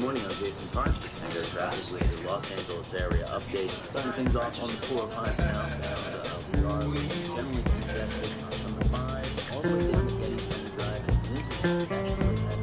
morning, I'm Jason Tarn for Tango Traffic with the Los Angeles area update. Starting things off on the 405 southbound. We are generally congested from the 5 all the way down to Getty Center Drive. And this is especially heavy.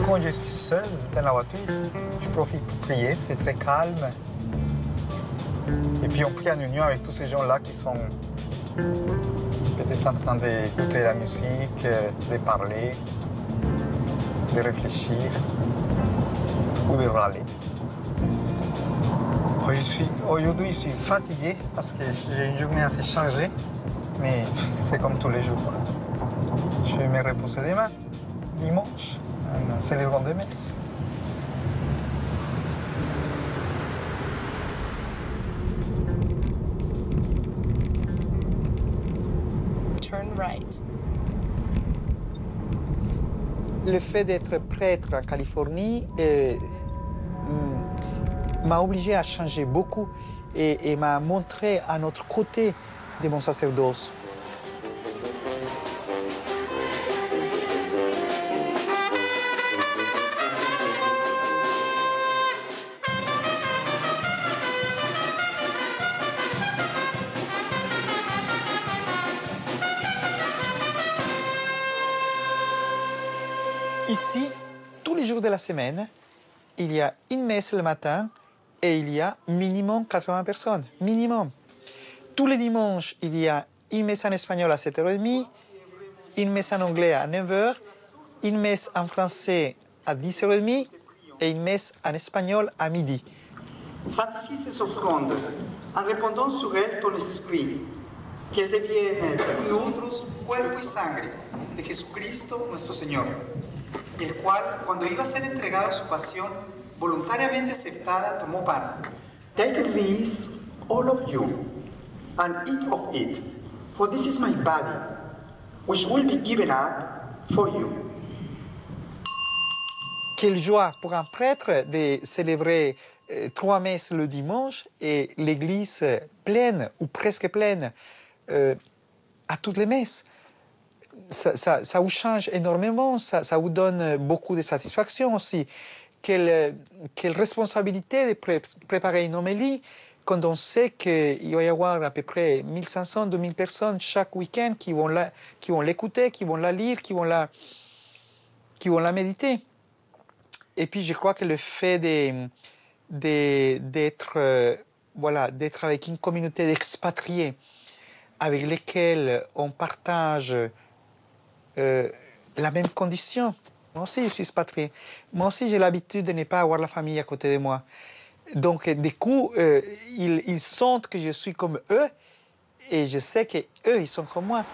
Quand je suis seul dans la voiture, je profite pour prier, c'est très calme. Et puis on prie en union avec tous ces gens-là qui sont peut-être en train d'écouter la musique, de parler, de réfléchir ou de râler. Aujourd'hui, je suis fatigué parce que j'ai une journée assez chargée, mais c'est comme tous les jours. Je vais me reposer demain, dimanche, en célébrant des messes. Turn right. Le fait d'être prêtre en Californie m'a obligé à changer beaucoup et m'a montré un autre côté de mon sacerdoce. Ici, tous les jours de la semaine, il y a une messe le matin et il y a minimum 80 personnes, minimum. Tous les dimanches, il y a une messe en espagnol à 7h30, une messe en anglais à 9h, une messe en français à 10h30 et une messe en espagnol à midi. Sanctifie ces offrandes en répandant sur elles ton esprit, qu'elles deviennent pour nosotros cuerpo y sangre de Jesucristo nuestro Señor, el cual, cuando iba a ser entregado a su pasión, voluntariamente aceptada, tomó pan. Take this, all of you, and eat of it, for this is my body, which will be given up for you. Quelle joie pour un prêtre de célébrer 3 messes le dimanche et l'église pleine, ou presque pleine, à toutes les messes. Ça vous change énormément, ça vous donne beaucoup de satisfaction aussi. Quelle responsabilité de préparer une homélie quand on sait qu'il va y avoir à peu près 1500, 2000 personnes chaque week-end qui vont l'écouter, qui vont la lire, qui vont la méditer. Et puis je crois que le fait d'être avec une communauté d'expatriés avec lesquels on partage la même condition. Moi aussi, je suis expatrié. Moi aussi, j'ai l'habitude de ne pas avoir la famille à côté de moi. Donc, du coup, ils sentent que je suis comme eux et je sais qu'eux, ils sont comme moi.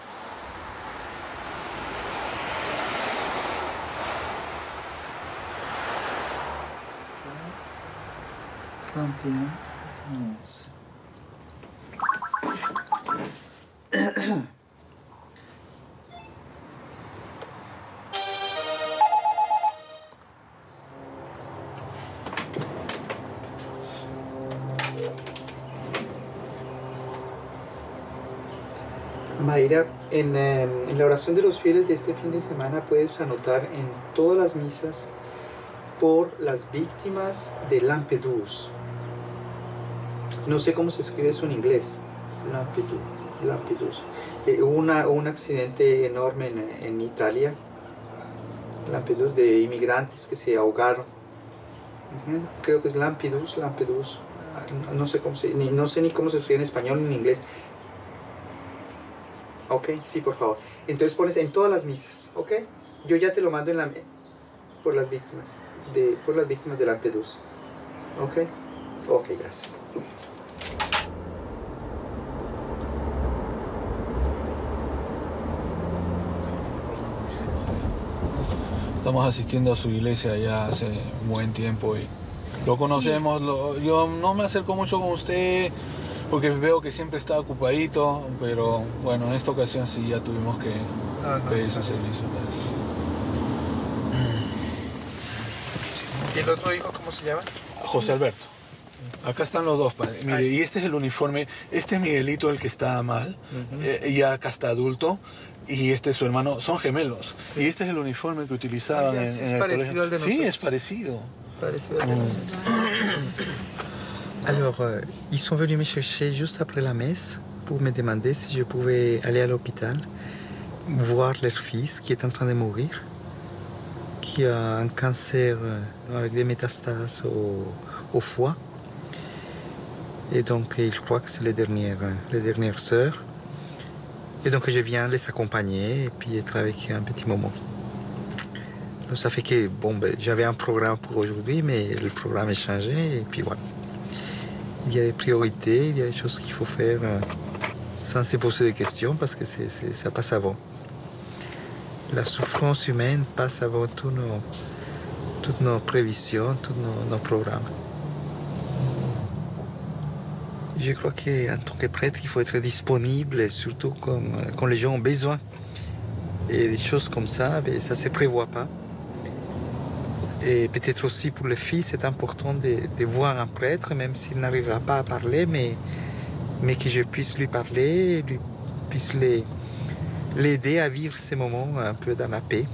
Mayra, en la oración de los fieles de este fin de semana puedes anotar en todas las misas por las víctimas de Lampedusa. No sé cómo se escribe eso en inglés. Lampedusa. Hubo un accidente enorme en Italia. Lampedusa, de inmigrantes que se ahogaron. Creo que es Lampedusa. No sé no sé ni cómo se escribe en español ni en inglés. Ok, sí, por favor. Entonces pones en todas las misas, ok. Yo ya te lo mando por las víctimas de Lampedusa. Ok. Ok, gracias. Estamos asistiendo a su iglesia ya hace un buen tiempo y lo conocemos. Yo no me acerco mucho con usted porque veo que siempre está ocupadito, pero bueno, en esta ocasión sí ya tuvimos que pedir su servicio. ¿Y el otro hijo cómo se llama? José Alberto. Acá están los dos, padre. Mire, y este es el uniforme. Este es Miguelito, el que está mal. Y acá está adulto. Y este es su hermano. Son gemelos. Sí. Y este es el uniforme que utilizaban en el parecido al de nosotros. Sí, es parecido. Parecido al de nosotros. Alors, ils sont venus me chercher juste après la messe pour me demander si je pouvais aller à l'hôpital voir leur fils qui est en train de mourir, qui a un cancer avec des métastases au foie. Et donc, il croit que c'est les dernières sœurs. Et donc, je viens les accompagner et puis être avec eux un petit moment. Donc, ça fait que, bon, j'avais un programme pour aujourd'hui, mais le programme est changé et puis voilà. Il y a des priorités, il y a des choses qu'il faut faire sans se poser des questions parce que ça passe avant. La souffrance humaine passe avant toutes nos prévisions, tous nos programmes. Je crois qu'en tant que prêtre, il faut être disponible, surtout quand les gens ont besoin. Et des choses comme ça, ça ne se prévoit pas. Et peut-être aussi pour le fils, c'est important de voir un prêtre, même s'il n'arrivera pas à parler, mais que je puisse lui parler, puisse l'aider à vivre ces moments un peu dans la paix.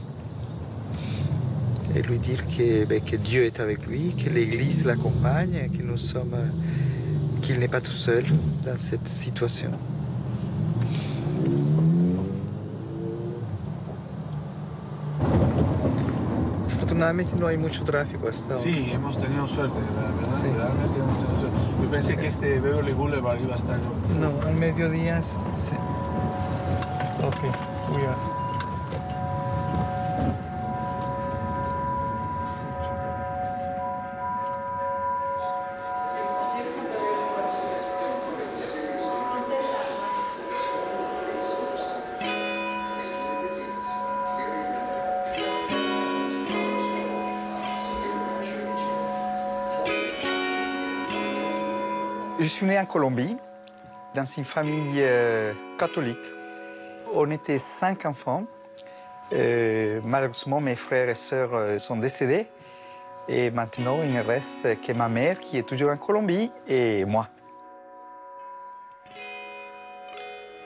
Et lui dire que Dieu est avec lui, que l'Église l'accompagne, qu'il n'est pas tout seul dans cette situation. Afortunadamente no hay mucho tráfico hasta ahora. Sí, hemos tenido suerte, ¿verdad? Sí. Realmente hemos tenido suerte. Yo pensé que este Beverly Boulevard iba a estar... No, al mediodía sí. Ok, we are. Je suis né en Colombie, dans une famille catholique. On était 5 enfants. Malheureusement, mes frères et sœurs sont décédés. Et maintenant, il ne reste que ma mère qui est toujours en Colombie et moi.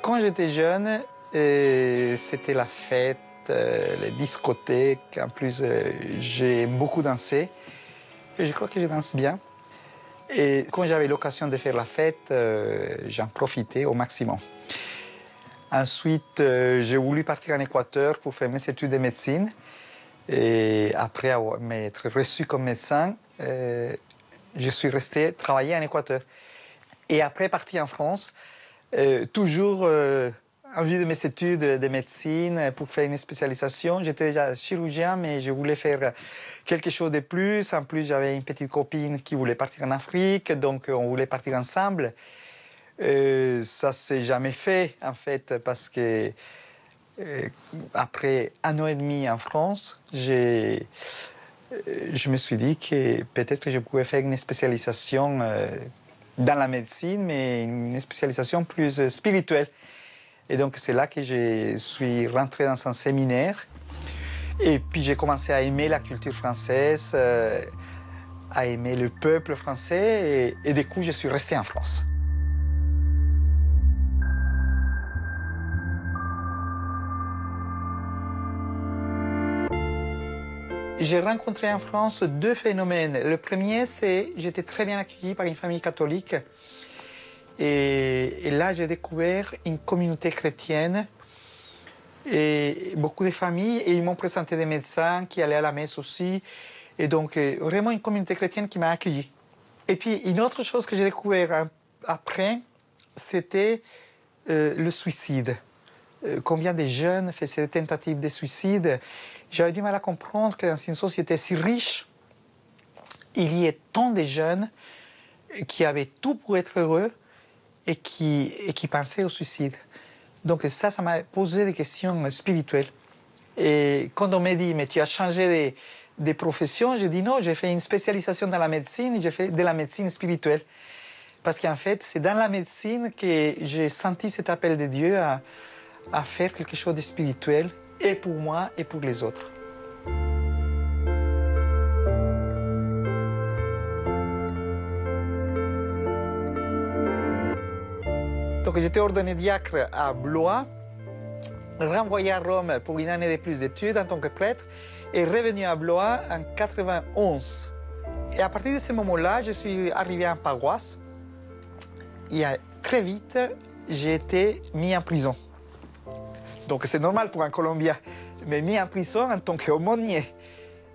Quand j'étais jeune, c'était la fête, les discothèques. En plus, j'ai beaucoup dansé. Et je crois que je danse bien. Et quand j'avais l'occasion de faire la fête, j'en profitais au maximum. Ensuite, j'ai voulu partir en Équateur pour faire mes études de médecine. Et après m'être reçu comme médecin, je suis resté travailler en Équateur. Et après, parti en France, toujours en vue de mes études de médecine pour faire une spécialisation. J'étais déjà chirurgien, mais je voulais faire quelque chose de plus. En plus, j'avais une petite copine qui voulait partir en Afrique, donc on voulait partir ensemble. Ça ne s'est jamais fait, en fait, parce que après 1 an et demi en France, je me suis dit que peut-être je pouvais faire une spécialisation dans la médecine, mais une spécialisation plus spirituelle. Et donc, c'est là que je suis rentré dans un séminaire. Et puis, j'ai commencé à aimer la culture française, à aimer le peuple français. Et du coup, je suis resté en France. J'ai rencontré en France 2 phénomènes. Le premier, c'est que j'étais très bien accueilli par une famille catholique. Et là, j'ai découvert une communauté chrétienne et beaucoup de familles. Et ils m'ont présenté des médecins qui allaient à la messe aussi. Et donc, vraiment une communauté chrétienne qui m'a accueilli. Et puis, une autre chose que j'ai découvert après, c'était le suicide. Combien de jeunes faisaient des tentatives de suicide. J'avais du mal à comprendre que dans une société si riche, il y ait tant de jeunes qui avaient tout pour être heureux et qui pensaient au suicide. Donc ça m'a posé des questions spirituelles. Et quand on m'a dit, mais tu as changé de profession, j'ai dit non, j'ai fait une spécialisation dans la médecine, j'ai fait de la médecine spirituelle. Parce qu'en fait, c'est dans la médecine que j'ai senti cet appel de Dieu à faire quelque chose de spirituel, et pour moi et pour les autres. Donc j'étais ordonné diacre à Blois, renvoyé à Rome pour une année de plus d'études en tant que prêtre, et revenu à Blois en 91. Et à partir de ce moment-là, je suis arrivé en paroisse. Et très vite, j'ai été mis en prison. Donc c'est normal pour un Colombien, mais mis en prison en tant qu'aumônier.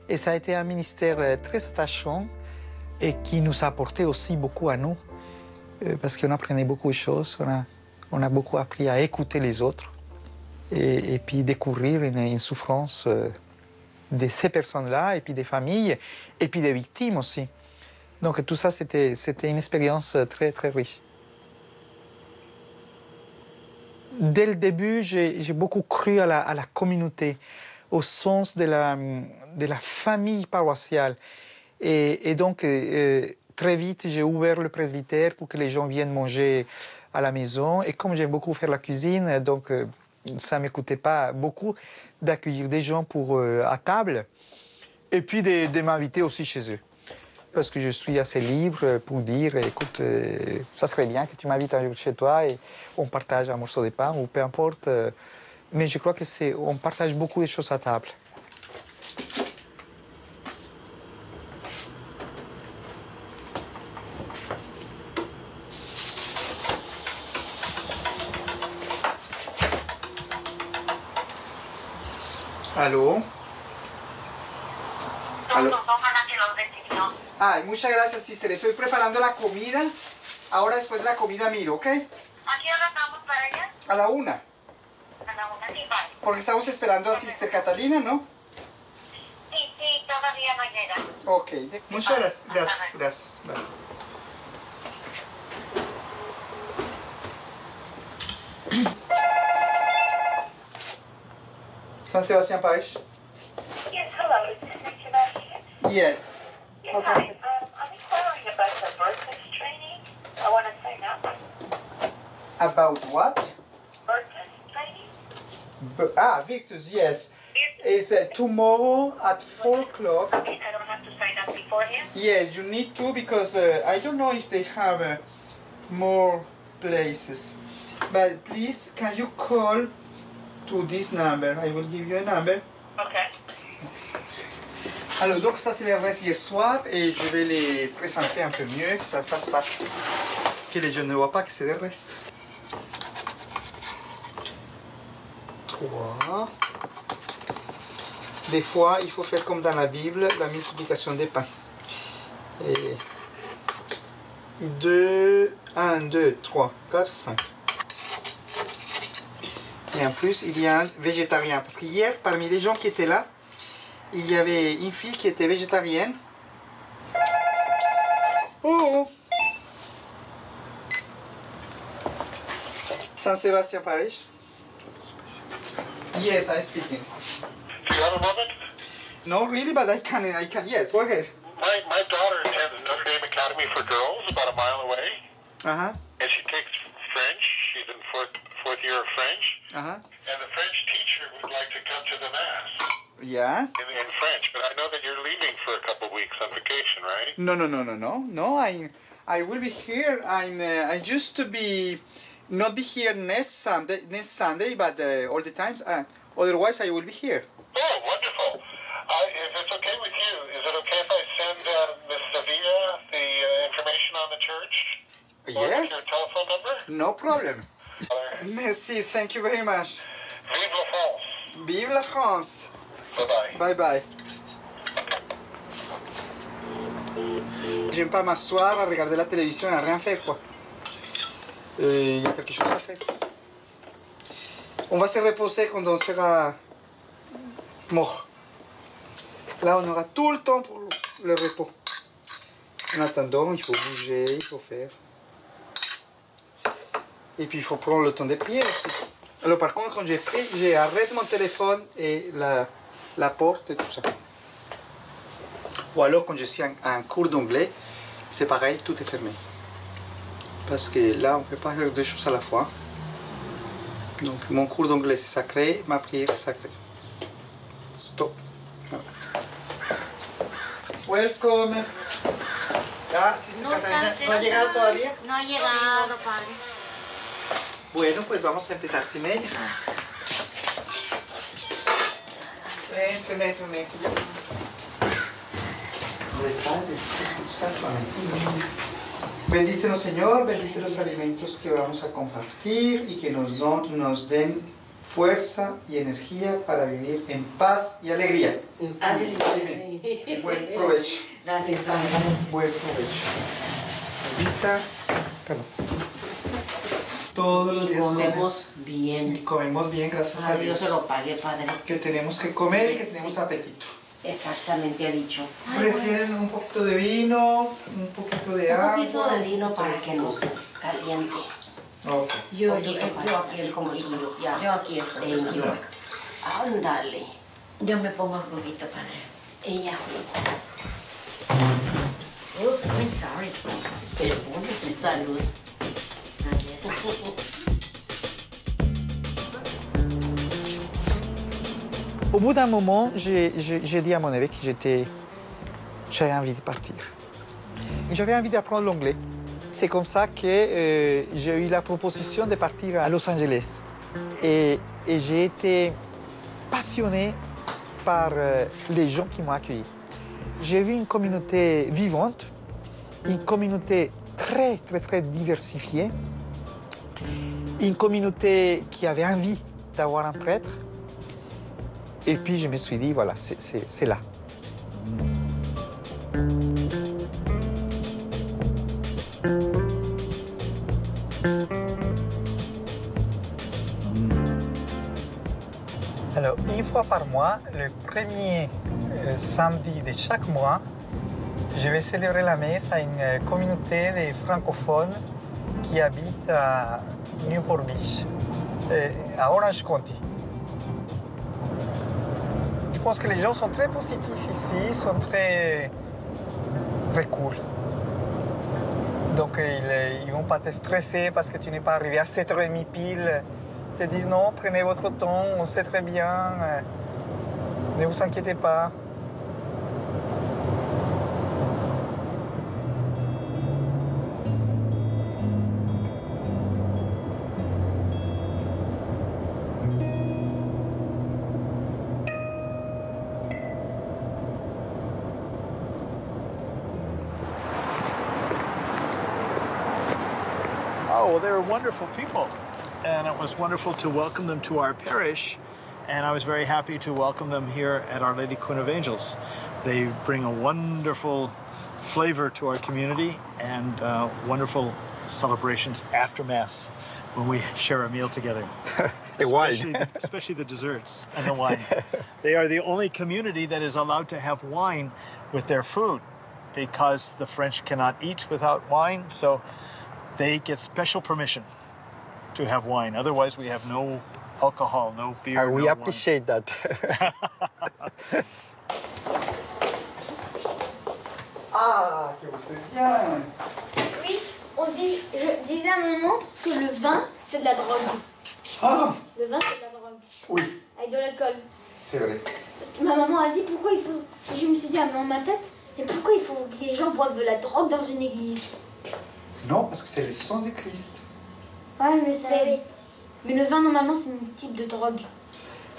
Et ça a été un ministère très attachant et qui nous a apporté aussi beaucoup à nous, parce qu'on apprenait beaucoup de choses, on a beaucoup appris à écouter les autres et puis découvrir une souffrance de ces personnes-là, et puis des familles, et puis des victimes aussi. Donc tout ça, c'était une expérience très, très riche. Dès le début, j'ai beaucoup cru à la communauté, au sens de la famille paroissiale. Et donc, très vite, j'ai ouvert le presbytère pour que les gens viennent manger à la maison. Et comme j'aime beaucoup faire la cuisine, donc ça ne m'écoutait pas beaucoup d'accueillir des gens à table, et puis de m'inviter aussi chez eux. Parce que je suis assez libre pour dire, écoute, ça serait bien que tu m'invites un jour chez toi et on partage un morceau de pain, ou peu importe. Mais je crois qu'on partage beaucoup de choses à table. Aló. Aló. Ah, muchas gracias, sister. Estoy preparando la comida. Ahora después de la comida miro, ¿ok? ¿A qué hora vamos para allá? A la 1. A la 1, sí, vale. Porque estamos esperando a sister Catalina, ¿no? Sí, todavía no llega. Ok. Muchas gracias. Gracias. Vale. San Sebastián Parish? Yes, hello. Is this St. Sebastian? Yes. Yes, Okay. hi. I'm inquiring about the Bertus training. I want to sign up. About what? Bertus training? Victus, yes. It's tomorrow at 4 o'clock. I don't have to sign up beforehand? Yes, you need to, because I don't know if they have more places. But please, can you call to this number? I will give you a number. Okay. Alors, donc ça c'est les restes d'hier soir, et je vais les présenter un peu mieux, que ça ne fasse pas, que les gens ne voient pas que c'est des restes. 3. Des fois, il faut faire comme dans la Bible, la multiplication des pains. Et 2, 1, 2, 3, 4, 5. Et en plus, il y a un végétarien. Parce qu'hier, parmi les gens qui étaient là, il y avait une fille qui était végétarienne. Oh! San Sebastián Parish? Yes, I'm speaking. Do you have a moment? No, really, but I can, yes, go ahead. My daughter attends Notre Dame Academy for Girls about a mile away, Uh-huh, and she takes French. She's in fourth year of French, uh-huh. and the French teacher would like to come to the Mass Yeah. in French, but I know that you're leaving for a couple of weeks on vacation, right? No, I will be here. I used to not be here next Sunday, but all the times. Otherwise, I will be here. Oh, wonderful. If it's okay with you, is it okay if I send Miss Sevilla the information on the church? Or Yes, your telephone number? no problem. Father, Merci, thank you very much. Vive la France. Vive la France. Bye-bye. Bye bye. J'aime pas m'asseoir à regarder la télévision et à rien faire, quoi. Il y a quelque chose à faire. On va se reposer quand on sera mort. Là, on aura tout le temps pour le repos. En attendant, il faut bouger, il faut faire. Et puis, il faut prendre le temps de prier aussi. Alors par contre, quand j'ai pris, j'arrête mon téléphone et la porte et tout ça. Ou alors quand je suis en cours d'anglais, c'est pareil, tout est fermé. Parce que là, on ne peut pas faire deux choses à la fois. Donc mon cours d'anglais c'est sacré, ma prière c'est sacré. Stop. Welcome. Ah, Sister Catalina, ¿no ha llegado todavía? No ha llegado, padre. Bueno, pues vamos a empezar sin ella. Entre. Bendícenos, Señor, bendice los alimentos que vamos a compartir y que nos den fuerza y energía para vivir en paz y alegría. Así. Amén. Buen provecho. Gracias, padre. Gracias. Buen provecho. Ahorita, perdón. Todos los días comemos bien. Y comemos bien, gracias a Dios Dios. se lo pague, padre. Que tenemos que comer y que tenemos apetito. Exactamente ha dicho. Prefieren un poquito de vino, un poquito de agua. Un poquito de vino para que nos caliente. Ok. Yo aquí el juguito. Yo aquí el juguito. Ándale. Yo me pongo el juguito, padre. Ella jugo. Oh, I'm sorry. Salud. Au bout d'un moment, j'ai dit à mon évêque que j'avais envie de partir. J'avais envie d'apprendre l'anglais. C'est comme ça que j'ai eu la proposition de partir à Los Angeles. Et j'ai été passionné par les gens qui m'ont accueilli. J'ai vu une communauté vivante, une communauté très diversifiée, une communauté qui avait envie d'avoir un prêtre. Et puis je me suis dit, voilà, c'est là. Alors, une fois par mois, le premier samedi de chaque mois, je vais célébrer la messe à une communauté de francophones qui habitent à Newport Beach, à Orange County. Je pense que les gens sont très positifs ici, sont très cool. Donc ils ne vont pas te stresser parce que tu n'es pas arrivé à 7h30 pile. Ils te disent non, prenez votre temps, on sait très bien, ne vous inquiétez pas. Oh, well, they were wonderful people, and it was wonderful to welcome them to our parish, and I was very happy to welcome them here at Our Lady Queen of Angels. They bring a wonderful flavor to our community and wonderful celebrations after Mass when we share a meal together. Especially the desserts and the wine. They are the only community that is allowed to have wine with their food because the French cannot eat without wine, so they get special permission to have wine. Otherwise, we have no alcohol, no beer, We no appreciate that. Ah, que vous êtes bien. Oui, je disais à un moment que le vin, c'est de la drogue. Ah, Le vin, c'est de la drogue. oui, Avec de l'alcool. c'est vrai. Parce que ma maman a dit pourquoi il faut... Et je me suis dit dans ma tête, mais pourquoi il faut que les gens boivent de la drogue dans une église? Non, parce que c'est le sang de Christ. Ouais, mais c'est... Mais le vin, normalement, c'est un type de drogue.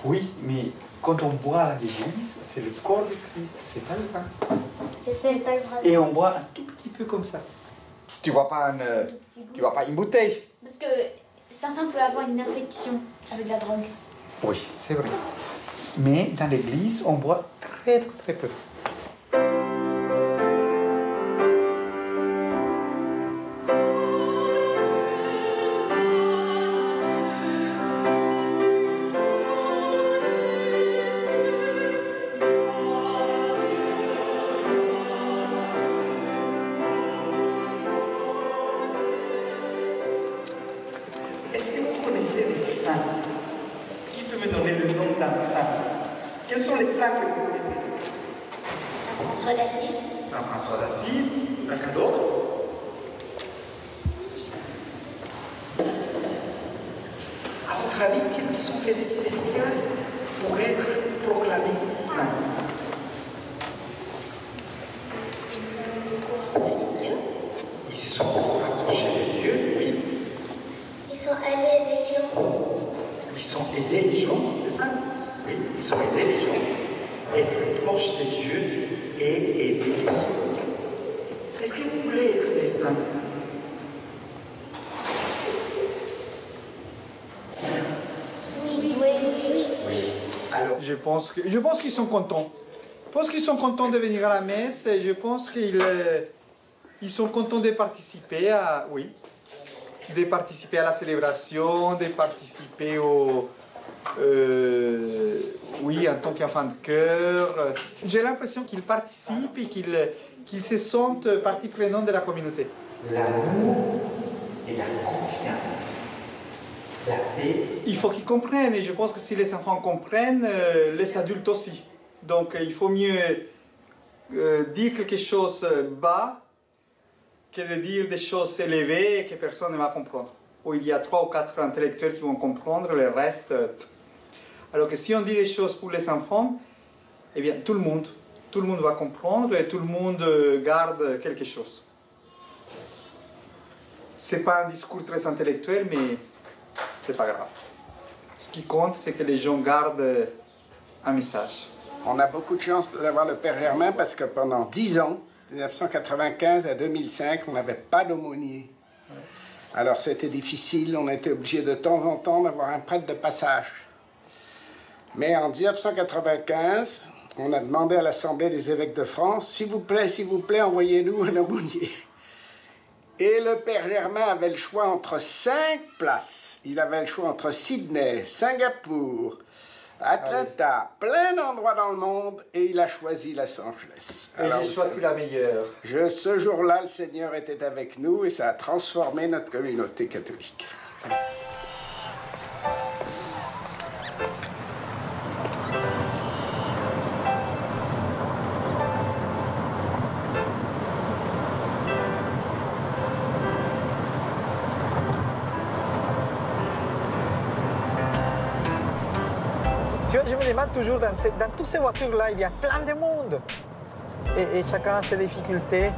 Oui, mais quand on boit à l'église, c'est le corps de Christ, c'est pas le vin. Je sais pas le vrai. Et on boit un tout petit peu comme ça. Tu vois pas une bouteille. Parce que certains peuvent avoir une infection avec la drogue. Oui, c'est vrai. Mais dans l'église, on boit très peu. Est-ce que vous connaissez les saints? un saint. Quels sont les saints que vous connaissez? Saint François d'Assise. Saint François d'Assise, quelqu'un d'autre? À votre avis, qu'est-ce qu'ils ont fait de spécial pour être proclamés saints? Ils se sont beaucoup rapprochés de Dieu, oui. Ils sont allés les gens. Ils ont aidé les gens, c'est ça? Oui, ils ont aidé les gens. Être proches de Dieu et aider les autres. Est-ce que vous voulez être des saints? Oui. Alors, je pense qu'ils sont contents. Je pense qu'ils sont contents de venir à la messe et je pense qu'ils sont contents de participer à, de participer à la célébration, de participer au, en tant qu'enfant de cœur. J'ai l'impression qu'ils participent et qu'ils se sentent partie prenante de la communauté. L'amour et la confiance. La paix. Il faut qu'ils comprennent et je pense que si les enfants comprennent, les adultes aussi. Donc il faut mieux dire quelque chose bas que de dire des choses élevées et que personne ne va comprendre. Où il y a 3 ou 4 intellectuels qui vont comprendre, le reste... Alors que si on dit des choses pour les enfants, eh bien tout le monde va comprendre et tout le monde garde quelque chose. C'est pas un discours très intellectuel, mais c'est pas grave. Ce qui compte, c'est que les gens gardent un message. On a beaucoup de chance d'avoir le Père Germain parce que pendant 10 ans, de 1995 à 2005, on n'avait pas d'aumônier. Alors c'était difficile, on était obligé de temps en temps d'avoir un prêtre de passage. Mais en 1995, on a demandé à l'Assemblée des évêques de France, s'il vous plaît, envoyez-nous un aumônier. Et le Père Germain avait le choix entre 5 places. Il avait le choix entre Sydney, Singapour, Atlanta, plein d'endroits dans le monde, et il a choisi Los Angeles. Et j'ai choisi la meilleure. Ce jour-là, le Seigneur était avec nous et ça a transformé notre communauté catholique. Tu vois, je me demande toujours, dans toutes ces voitures-là, il y a plein de monde. Et chacun a ses difficultés.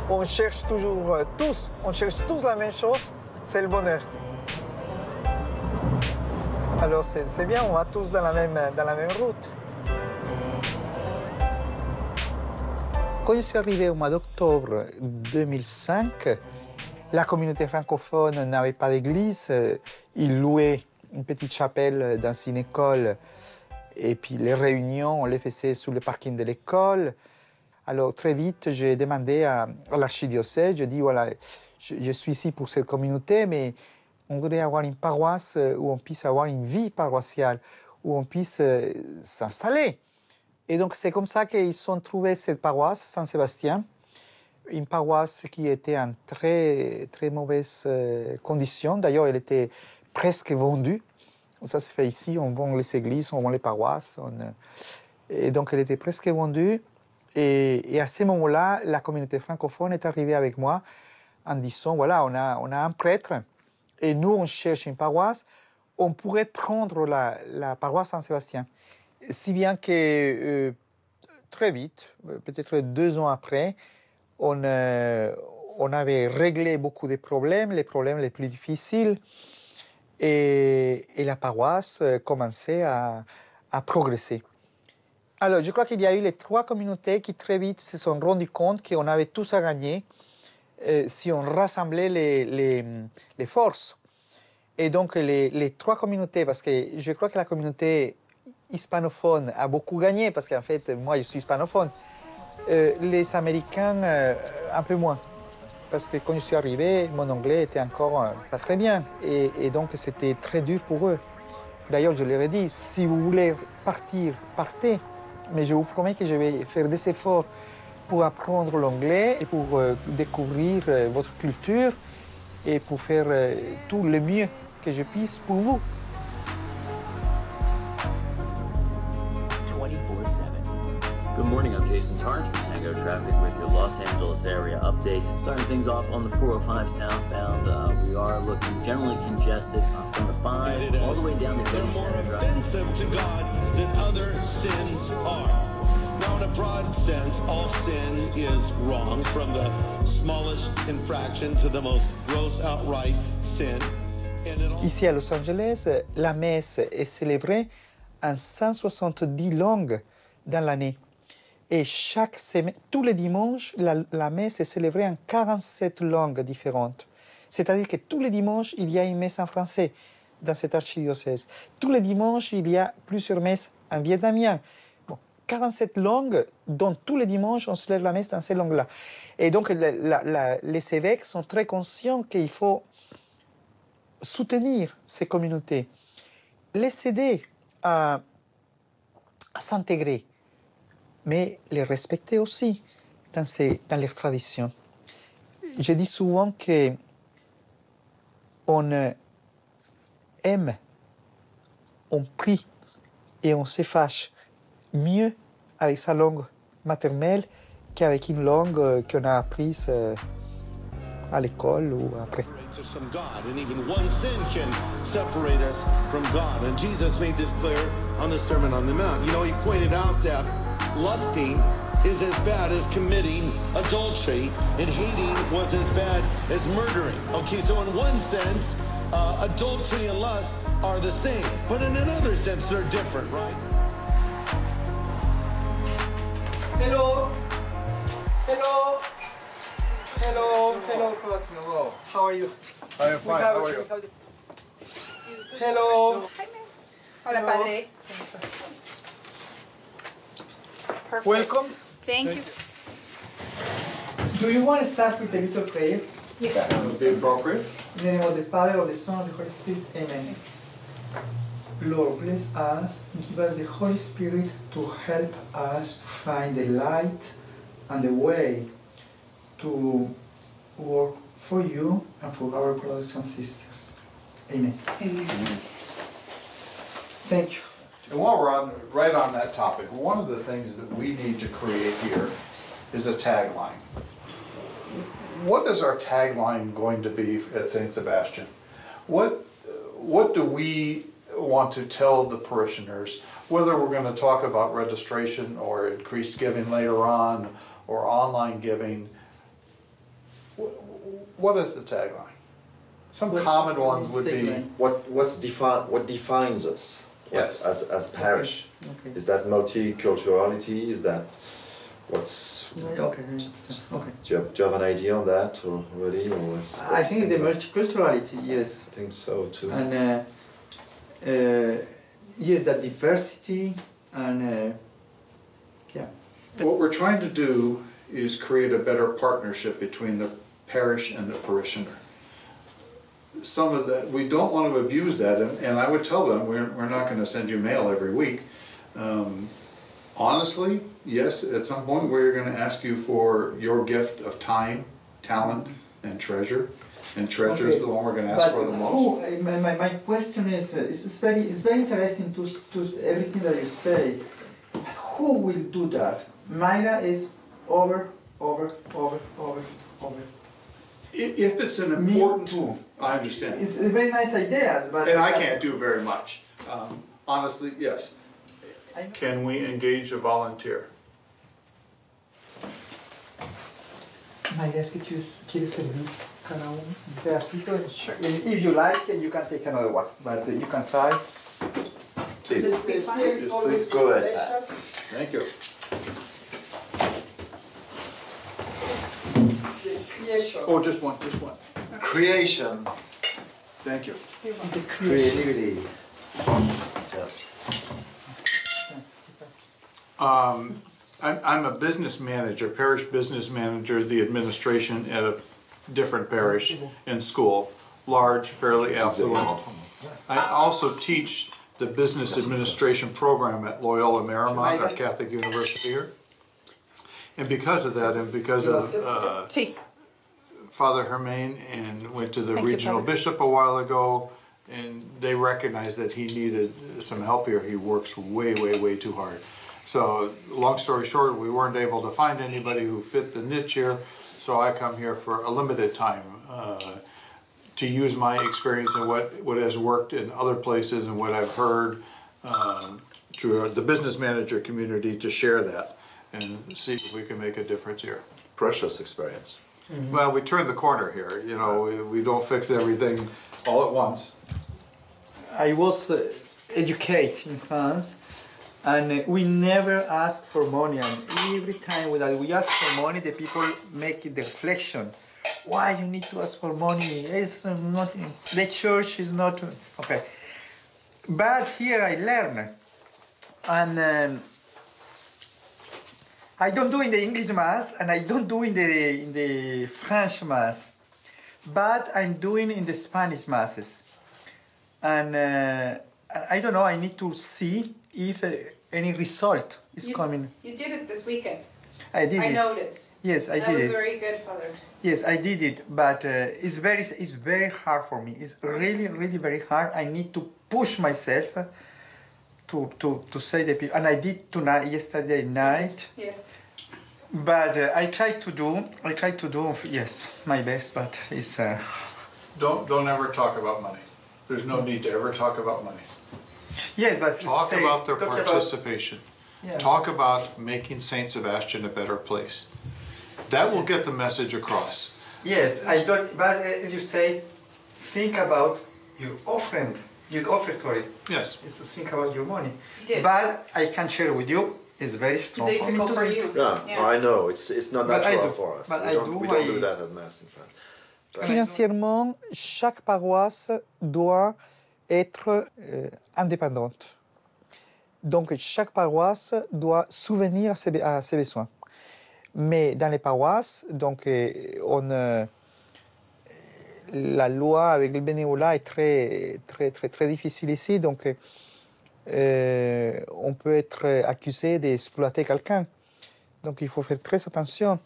On cherche toujours tous la même chose, c'est le bonheur. Alors c'est bien, on va tous dans la même route. Quand je suis arrivé au mois d'octobre 2005, la communauté francophone n'avait pas d'église. Ils louaient une petite chapelle dans une école. Et puis les réunions, on les faisait sur le parking de l'école. Alors très vite, j'ai demandé à l'archidiocèse, je dis voilà, je suis ici pour cette communauté, mais on voudrait avoir une paroisse où on puisse avoir une vie paroissiale, où on puisse s'installer. Et donc c'est comme ça qu'ils ont trouvé cette paroisse, Saint-Sébastien, une paroisse qui était en très, très mauvaise condition. D'ailleurs, elle était presque vendue. Ça se fait ici, on vend les églises, on vend les paroisses. Et donc elle était presque vendue. Et à ce moment-là, la communauté francophone est arrivée avec moi en disant, voilà, on a un prêtre et nous, on cherche une paroisse. On pourrait prendre la paroisse Saint-Sébastien. Si bien que très vite, peut-être 2 ans après, on avait réglé beaucoup de problèmes, les problèmes les plus difficiles. Et la paroisse commençait à progresser. Alors, je crois qu'il y a eu les 3 communautés qui très vite se sont rendues compte qu'on avait tous à gagner si on rassemblait les forces. Et donc, les 3 communautés, parce que je crois que la communauté hispanophone a beaucoup gagné, parce qu'en fait, moi, je suis hispanophone. Les Américains, un peu moins. Parce que quand je suis arrivé, mon anglais était encore pas très bien. Et donc, c'était très dur pour eux. D'ailleurs, je leur ai dit, si vous voulez partir, partez. Mais je vous promets que je vais faire des efforts pour apprendre l'anglais et pour découvrir votre culture et pour faire tout le mieux que je puisse pour vous. 24/7. Good morning, I'm Jason Targe for Tango Traffic with your Los Angeles area updates. Starting things off on the 405 southbound, we are looking generally congested from the 5 all the way down the Getty Center Drive. Offensive to God than other sins are. Now, in a broad sense, all sin is wrong, from the smallest infraction to the most gross outright sin. Ici à Los Angeles, la messe est célébrée en 170 langues dans l'année. Et chaque semaine, tous les dimanches, la messe est célébrée en 47 langues différentes. C'est-à-dire que tous les dimanches, il y a une messe en français dans cette archidiocèse. Tous les dimanches, il y a plusieurs messes en vietnamien. Bon, 47 langues, dont tous les dimanches, on célèbre la messe dans ces langues-là. Et donc, les évêques sont très conscients qu'il faut soutenir ces communautés, les aider à s'intégrer, mais les respecter aussi dans leurs traditions. Je dis souvent qu'on aime, on prie et on se fâche mieux avec sa langue maternelle qu'avec une langue qu'on a apprise à l'école ou après. From God, and even one sin can separate us from God. And Jesus made this clear on the Sermon on the Mount. You know, he pointed out that lusting is as bad as committing adultery, and hating was as bad as murdering. Okay, so in one sense, adultery and lust are the same, but in another sense, they're different, right? Hello. Hello. Hello. Hello. Hello. How are you? I am fine. How are you? Hello. Hola, Padre. Perfect. Welcome. Thank you. Do you want to start with a little prayer? Yes. That would be appropriate. In the name of the Father, of the Son, of the Holy Spirit. Amen. Lord, bless us, give us the Holy Spirit to help us to find the light and the way to work for you and for our brothers and sisters. Amen. Amen. Thank you. And while we're right on that topic, one of the things that we need to create here is a tagline. What is our tagline going to be at St. Sebastian? What do we want to tell the parishioners, whether we're going to talk about registration or increased giving later on or online giving? What is the tagline? Some common ones would be what defines us. Yes. As parish. Okay. Is that multiculturality? Is that what's? Okay. Do you have an idea on that already, or what's I think it's the multiculturality. Yes. I think so too. And yes, that diversity and yeah. What we're trying to do is create a better partnership between the parish and the parishioner. Some of that, we don't want to abuse that, and I would tell them, we're not going to send you mail every week. Honestly, yes, at some point we're going to ask you for your gift of time, talent, and treasure. And treasure is the one we're going to ask for the most. My question is, it's very interesting to everything that you say. But who will do that? Myra is over. If it's an important, I understand. It's a very nice ideas, but and I can't do very much. Honestly, yes. Can we engage a volunteer? Myra, es que quieres servir cada un pedacito. If you like, you can take another one, but you can try. Please, please go ahead. Thank you. Oh, just one. Creation. Thank you. Creativity. I'm a business manager, parish business manager, the administration at a different parish and school, large, fairly affluent. I also teach the business administration program at Loyola Marymount, our Catholic university here. And because of that, and because of Father Hermain, and went to the regional bishop a while ago, and they recognized that he needed some help here. He works way too hard. So, long story short, we weren't able to find anybody who fit the niche here, so I come here for a limited time to use my experience and what has worked in other places and what I've heard through the business manager community to share that and see if we can make a difference here. Precious experience. Mm-hmm. Well, we turned the corner here. You know, we don't fix everything all at once. I was educated in France, and we never ask for money. And every time that we ask for money, the people make the reflection. Why you need to ask for money? It's not, the church is not, okay. But here I learn, and I don't do in the English Mass, and I don't do in the French Mass, but I'm doing in the Spanish Masses. And I don't know, I need to see if any result is coming. You did it this weekend. I did it. I noticed. Yes, I did it. That was very good, Father. Yes, I did it, but it's very hard for me. It's really, really very hard. I need to push myself to say the people, and I did tonight, yesterday night. Yes. But I try to do, yes, my best, but it's... Don't ever talk about money. There's no need to ever talk about money. Yes, but... Talk about their participation. Yeah. Talk about making St. Sebastian a better place. That will get the message across. Yes, I don't, but you say, think about your offering, your offertory. Yes. It's to think about your money. You did. But I can share with you, it's very strong for me to do it. Yeah, I know, it's not natural for us. We don't do that at Mass in France. Financièrement, chaque paroisse doit être indépendante. Donc chaque paroisse doit souvenir à ses besoins. Mais dans les paroisses, donc, la loi avec le bénévolat est très difficile ici. Donc, on peut être accusé d'exploiter quelqu'un. Donc, il faut faire très attention.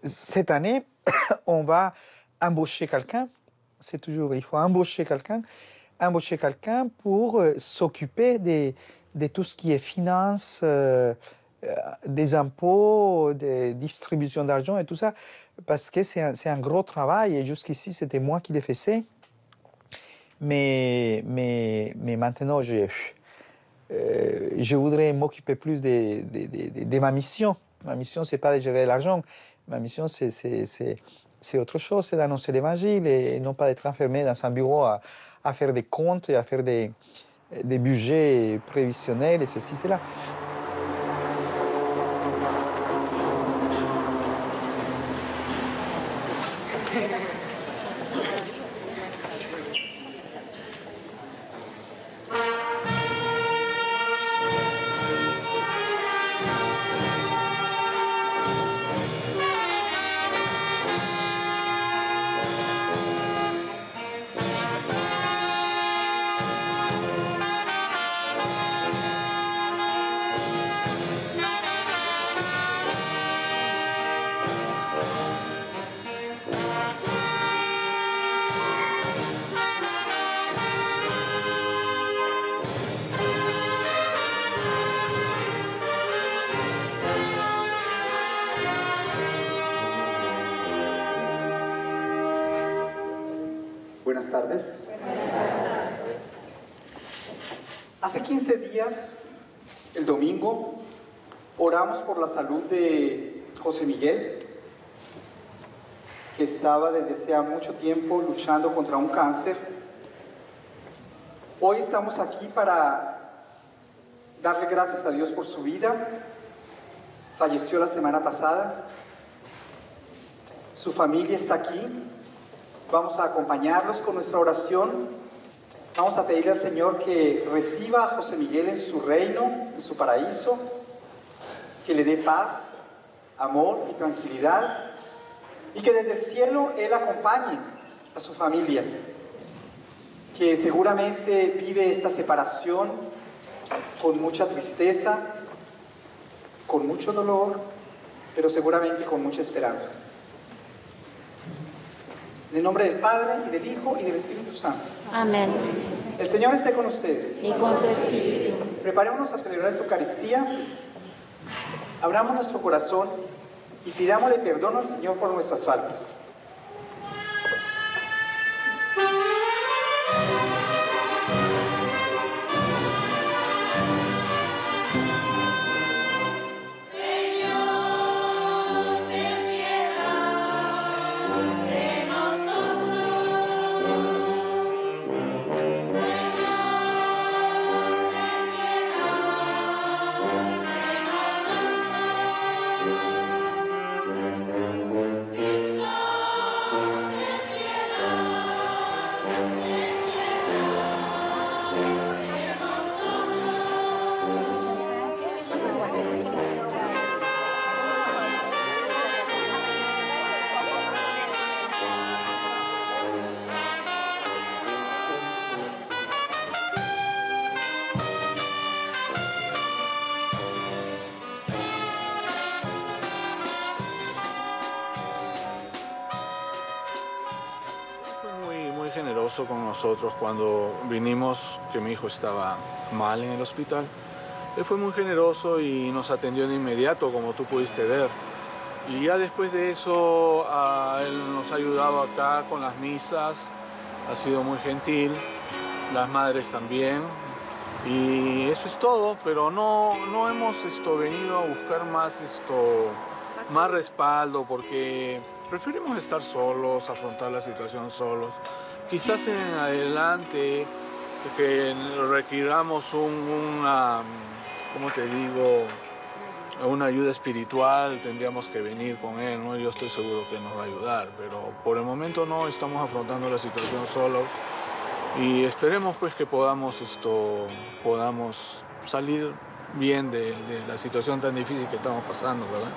Cette année, on va embaucher quelqu'un. C'est toujours, il faut embaucher quelqu'un pour s'occuper de tout ce qui est finance, des impôts, des distributions d'argent et tout ça, parce que c'est un gros travail, et jusqu'ici, c'était moi qui le faisais. Mais maintenant, je voudrais m'occuper plus de ma mission. Ma mission, ce n'est pas de gérer l'argent. Ma mission, c'est autre chose, c'est d'annoncer l'Évangile et non pas d'être enfermé dans un bureau à faire des comptes et à faire des budgets prévisionnels et ceci, cela. Buenas tardes. Hace 15 días, el domingo, oramos por la salud de José Miguel, que estaba desde hace mucho tiempo luchando contra un cáncer. Hoy estamos aquí para darle gracias a Dios por su vida. Falleció la semana pasada. Su familia está aquí. Vamos a acompañarlos con nuestra oración. Vamos a pedirle al Señor que reciba a José Miguel en su reino, en su paraíso, que le dé paz, amor y tranquilidad, y que desde el cielo Él acompañe a su familia, que seguramente vive esta separación con mucha tristeza, con mucho dolor, pero seguramente con mucha esperanza. En el nombre del Padre, y del Hijo, y del Espíritu Santo. Amén. El Señor esté con ustedes. Y con tu espíritu. Preparémonos a celebrar esta Eucaristía Abramos nuestro corazón y pidámosle perdón al Señor por nuestras faltas. Generoso con nosotros cuando vinimos, que mi hijo estaba mal en el hospital. Él fue muy generoso y nos atendió de inmediato, como tú pudiste ver. Y ya después de eso, él nos ha ayudado acá con las misas, ha sido muy gentil, las madres también. Y eso es todo, pero no hemos venido a buscar más respaldo, porque preferimos estar solos, afrontar la situación solos. Quizás en adelante que requiramos una ayuda espiritual, tendríamos que venir con él, ¿no? Yo estoy seguro que nos va a ayudar, pero por el momento no estamos afrontando la situación solos y esperemos pues que podamos salir bien de la situación tan difícil que estamos pasando, ¿verdad?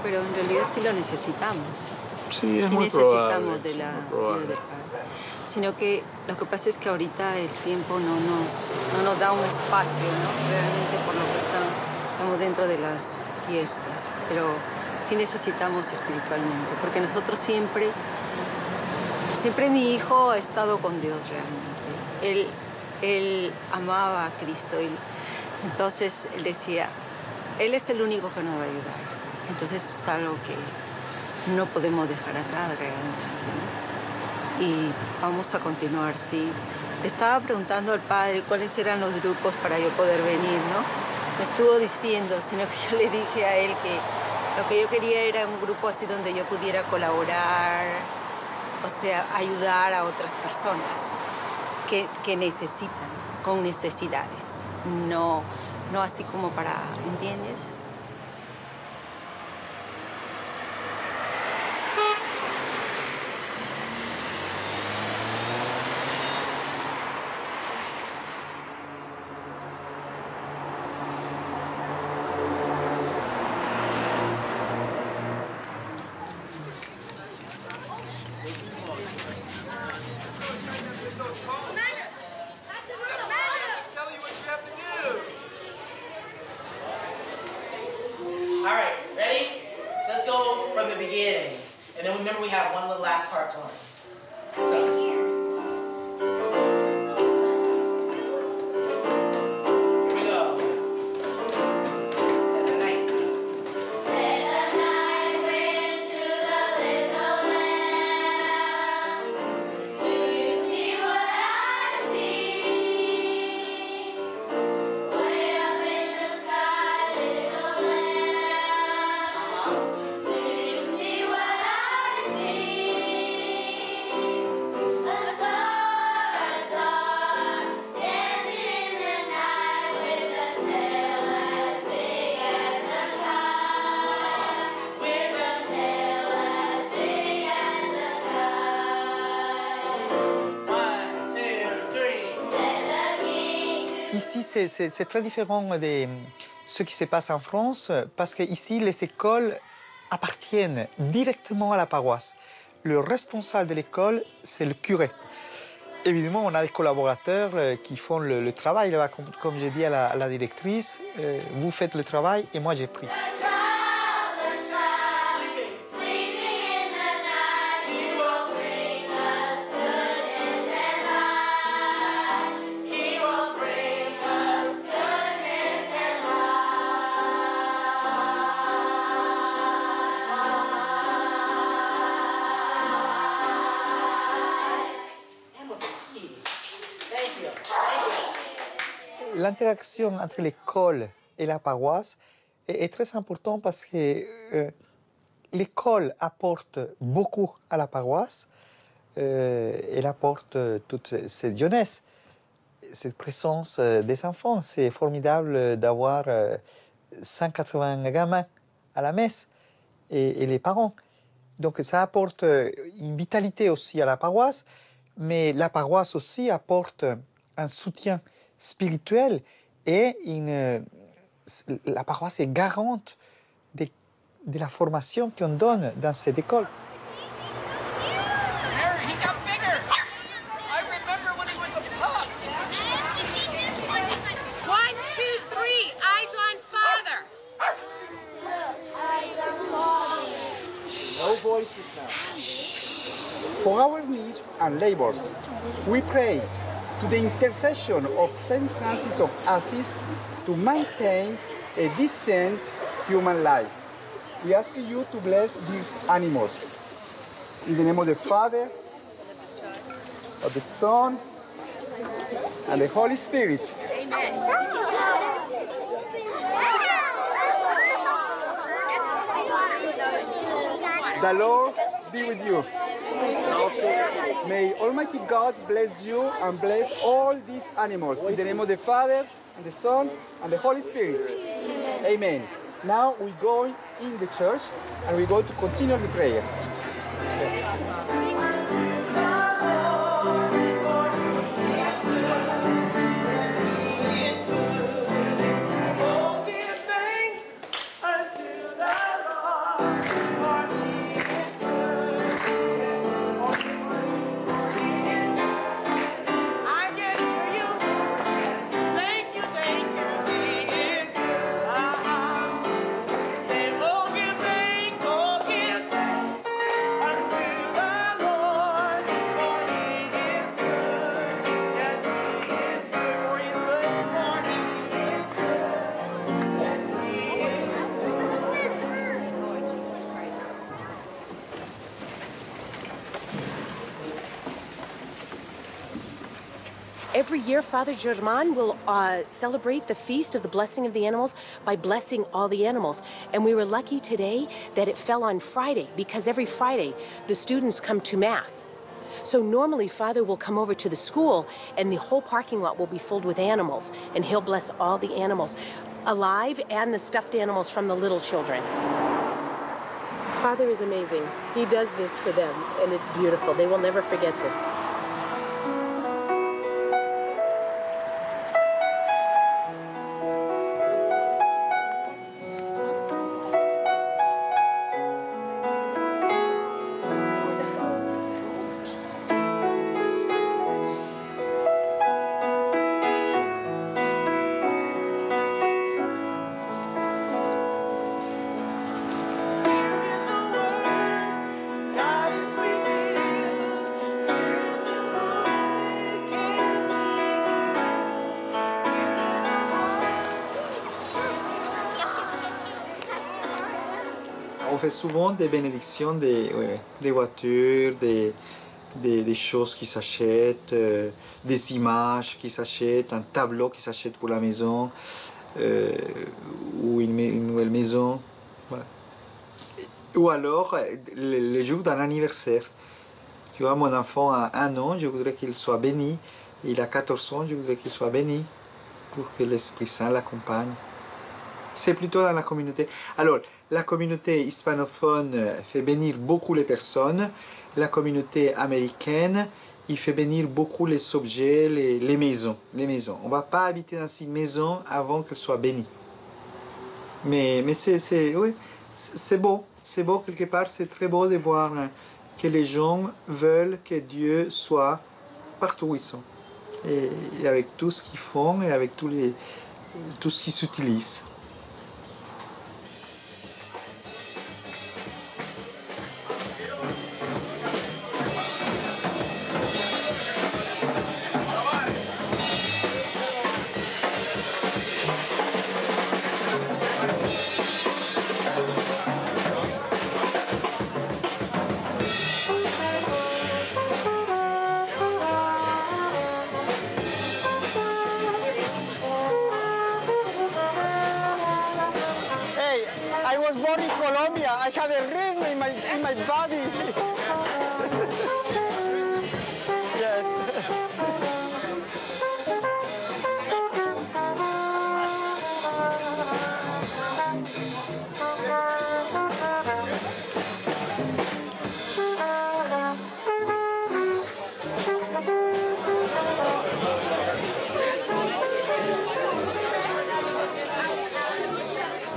Pero en realidad sí lo necesitamos. Sí, es sí muy necesitamos probable, de la ayuda del Padre. Sino que lo que pasa es que ahorita el tiempo no nos da un espacio, ¿no? Realmente por lo que estamos dentro de las fiestas. Pero sí necesitamos espiritualmente. Porque nosotros siempre mi hijo ha estado con Dios realmente. Él amaba a Cristo. Entonces él decía, Él es el único que nos va a ayudar. Entonces es algo que no podemos dejar atrás realmente, ¿no? Y vamos a continuar, sí. Estaba preguntando al Padre cuáles eran los grupos para yo poder venir, ¿no? Me estuvo diciendo, sino que yo le dije a él que lo que yo quería era un grupo así donde yo pudiera colaborar, o sea, ayudar a otras personas que necesitan, con necesidades. No así como para, ¿entiendes? All right, ready? So let's go from the beginning. And then remember we have one little last part to learn. So. Ici, c'est très différent de ce qui se passe en France, parce qu'ici, les écoles appartiennent directement à la paroisse. Le responsable de l'école, c'est le curé. Évidemment, on a des collaborateurs qui font le travail. Là, comme j'ai dit à la directrice, vous faites le travail et moi j'ai pris. l'interaction entre l'école et la paroisse est très importante parce que l'école apporte beaucoup à la paroisse. Elle apporte toute cette jeunesse, cette présence des enfants. C'est formidable d'avoir 180 gamins à la messe et les parents. Donc ça apporte une vitalité aussi à la paroisse, mais la paroisse aussi apporte un soutien spirituel et la paroisse est garante de la formation qu'on donne dans cette école. Voices now. For our needs and labors, we pray to the intercession of Saint Francis of Assisi to maintain a decent human life. We ask you to bless these animals. In the name of the Father, of the Son, and the Holy Spirit. Amen. The Lord be with you. May Almighty God bless you and bless all these animals. In the name of the Father, and the Son, and the Holy Spirit. Amen. Now we go in the church and we're going to continue the prayer. Every year, Father German will celebrate the Feast of the Blessing of the Animals by blessing all the animals. And we were lucky today that it fell on Friday, because every Friday the students come to Mass. So normally Father will come over to the school and the whole parking lot will be filled with animals, and he'll bless all the animals, alive and the stuffed animals from the little children. Father is amazing. He does this for them, and it's beautiful. They will never forget this. On fait souvent des bénédictions des voitures, des choses qui s'achètent, des images qui s'achètent, un tableau qui s'achète pour la maison, ou une nouvelle maison. Voilà. Ou alors le jour d'un anniversaire. Tu vois, mon enfant a 1 an, je voudrais qu'il soit béni. Il a 14 ans, je voudrais qu'il soit béni pour que l'Esprit Saint l'accompagne. C'est plutôt dans la communauté. Alors, la communauté hispanophone fait bénir beaucoup les personnes. La communauté américaine, il fait bénir beaucoup les objets, les maisons. On ne va pas habiter dans une maison avant qu'elle soit bénie. Mais oui, c'est beau. C'est beau quelque part. C'est très beau de voir que les gens veulent que Dieu soit partout où ils sont. Et avec tout ce qu'ils font et avec tout ce qu'ils s'utilisent. was born in Colombia. I have a rhythm in my body. Yes.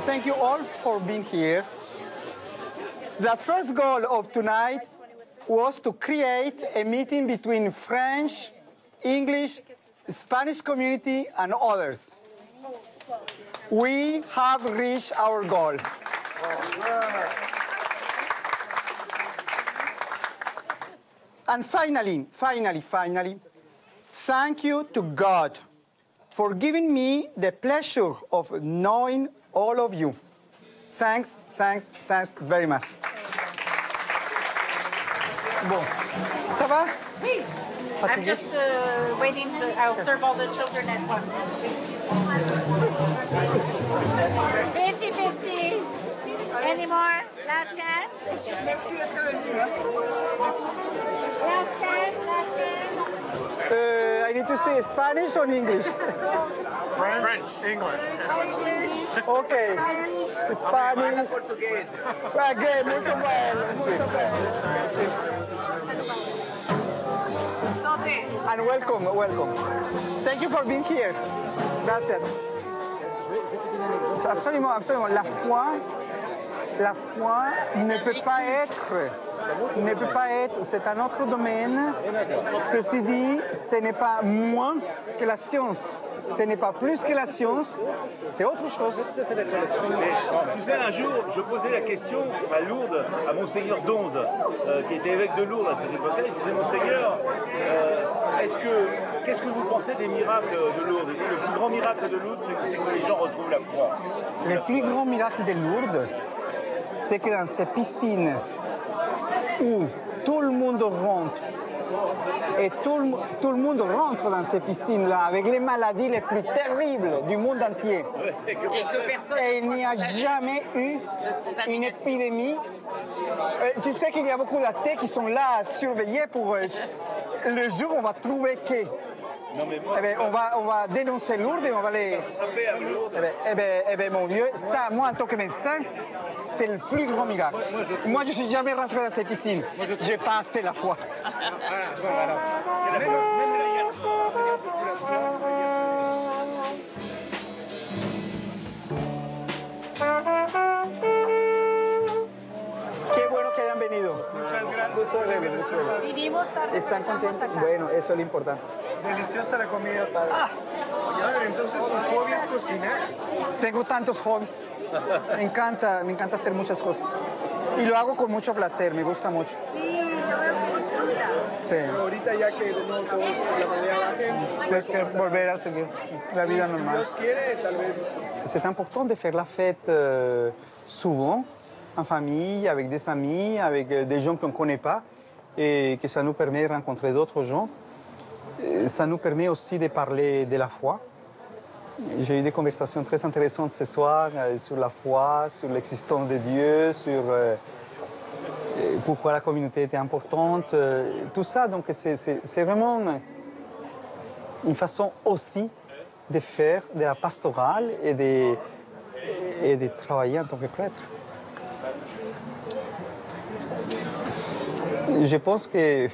Thank you all for being here. The first goal of tonight was to create a meeting between French, English, Spanish community and others. We have reached our goal. And finally, thank you to God for giving me the pleasure of knowing all of you. Thanks very much. Bon, ça va? Oui. I'm just waiting. I'll serve all the children at once. 50-50. Any more? Last chance? Merci d'être venu. Last chance. I need to say Spanish or English? French, English. Okay. Spanish. Okay, muito bem. And welcome. Thank you for being here. Gracias. Absolument. La foi ne peut pas être, c'est un autre domaine. Ceci dit, ce n'est pas moins que la science. Ce n'est pas plus que la science, c'est autre chose. Tu sais, un jour, je posais la question à Lourdes, à Monseigneur Donze, qui était évêque de Lourdes à cette époque-là. Je disais, Monseigneur, qu'est-ce que vous pensez des miracles de Lourdes? Le plus grand miracle de Lourdes, c'est que les gens retrouvent la foi. Le plus grand miracle de Lourdes, c'est que dans ces piscines où tout le monde rentre, et tout le monde rentre dans ces piscines-là avec les maladies les plus terribles du monde entier. Et il n'y a jamais eu une épidémie. Tu sais qu'il y a beaucoup d'athées qui sont là à surveiller pour le jour où on va trouver que. On va dénoncer Lourdes et on va les... mon Dieu, ça, moi en tant que médecin, c'est le plus grand miracle. Moi, je ne suis jamais rentré dans ces piscines. J'ai pas assez la foi. Qué bueno que hayan venido. Muchas gracias. Gusto de Venezuela. ¿Están contentos? Bueno, eso es lo importante. Deliciosa la comida, padre. Entonces, ¿su hobby es cocinar? Tengo tantos hobbies. Me encanta hacer muchas cosas. Y lo hago con mucho placer, me gusta mucho. Sí. Ahorita ya que de nuevo todos la mañana bajen, Tienes que volver a seguir la vida normal. Si Dios quiere, tal vez. C'est important de faire la fête souvent, en famille, avec des amis, avec des gens qu'on ne connaît pas, et que ça nous permet de rencontrer d'autres gens. Ça nous permet aussi de parler de la foi. J'ai eu des conversations très intéressantes ce soir sur la foi, sur l'existence de Dieu, sur pourquoi la communauté était importante, tout ça. Donc c'est vraiment une façon aussi de faire de la pastorale et de travailler en tant que prêtre. Je pense que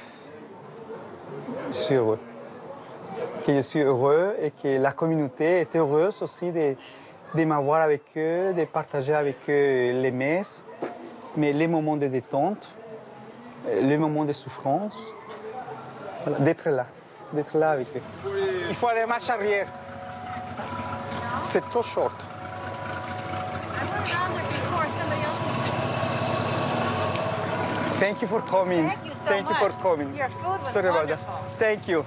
je suis heureux et que la communauté est heureuse aussi de m'avoir avec eux, de partager avec eux les messes, mais les moments de détente, les moments de souffrance, voilà, d'être là avec eux. Il faut aller marche arrière. C'est trop short. Thank you for coming. Thank you so much. For coming. Your food was Sorry about wonderful. that. Thank you.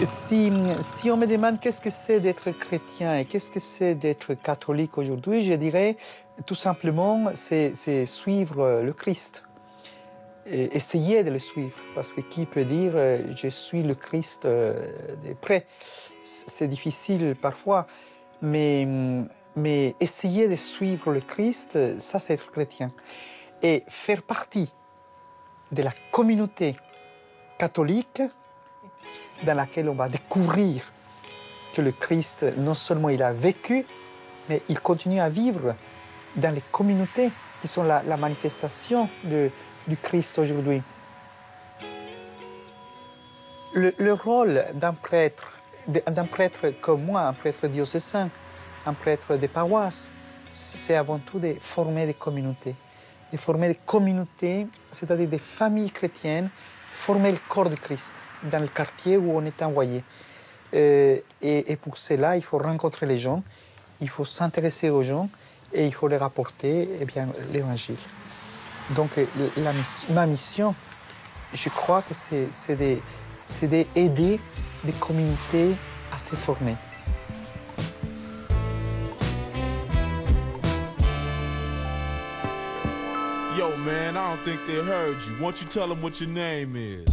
Si on me demande qu'est-ce que c'est d'être chrétien et qu'est-ce que c'est d'être catholique aujourd'hui, je dirais tout simplement c'est suivre le Christ. Et essayer de le suivre, parce que qui peut dire je suis le Christ de près? C'est difficile parfois, mais essayer de suivre le Christ, ça c'est être chrétien. Et faire partie de la communauté catholique dans laquelle on va découvrir que le Christ, non seulement il a vécu, mais il continue à vivre dans les communautés qui sont la manifestation du Christ aujourd'hui. Le rôle d'un prêtre comme moi, un prêtre diocésain, un prêtre de paroisse, c'est avant tout de former des communautés. De former des communautés, c'est-à-dire des familles chrétiennes, former le corps du Christ dans le quartier où on est envoyé. Et pour cela, il faut rencontrer les gens, il faut s'intéresser aux gens et il faut leur apporter l'évangile. Donc ma mission, je crois que c'est d'aider des communautés à se former. Yo, man, I don't think they heard you. Why don't you tell them what your name is?